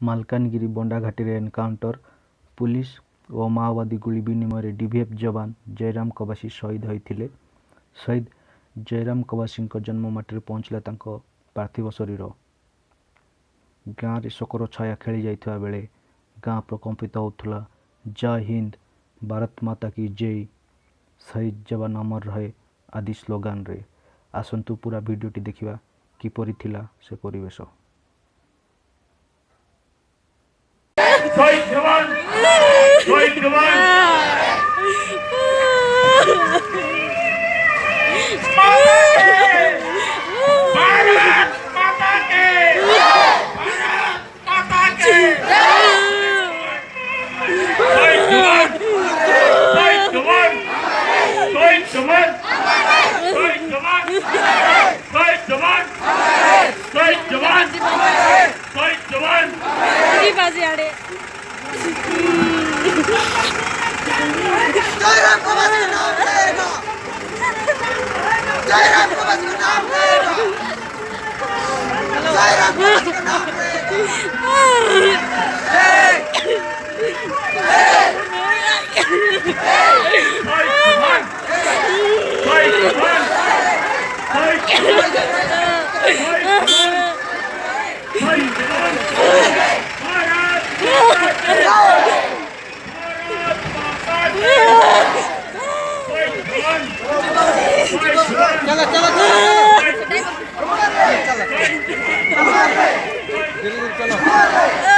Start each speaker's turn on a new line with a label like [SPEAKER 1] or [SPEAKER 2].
[SPEAKER 1] Malkangiri ବଣ୍ଡାଘାଟିରେ encounter, police ଓ ମାଓବାଦୀ ଗୁଳି ବିନିମୟରେ ଡିଭିଏଫ୍ ଯବାନ ଜୟରାମ କବାସୀ ଶହୀଦ ହୋଇଥିଲେ। ଶହୀଦ ଜୟରାମ କବାସୀଙ୍କ ଜନ୍ମମାଟିରେ ପହଞ୍ଚିଲା ତାଙ୍କ ପାର୍ଥିବ ଶରୀର। ଗାଁରେ ଶୋକର ଛାୟା ଖେଳି ଯାଇଥିବା ବେଳେ ଗାଁ ପ୍ରକମ୍ପିତ ହେଉଥିଲା ଜୟ ହିନ୍ଦ, ଭାରତ ମାତା କି ଜୟ, ଶହୀଦ ଯବାନ ଅମର ରହେ ଆଦି ସ୍ଲୋଗାନରେ। ଆସନ୍ତୁ ପୁରା ଭିଡ଼ିଓଟି ଦେଖିବା କିପରି ଥିଲା ସେ ପରିବେଶ।
[SPEAKER 2] শহীদ জওয়ান, শহীদ জওয়ান, भारत माता के, भारत माता के, शहीद जवान, शहीद जवान, शहीद जवान, शहीद जवान, शहीद जवान, शहीद जवान, शहीद जवान,
[SPEAKER 3] बाजी आड़े
[SPEAKER 4] जयराम कबासी का नाम लेगा, जयराम कबासी का नाम लेगा, जयराम कबासी का नाम लेगा। चलो चलो चलो चलो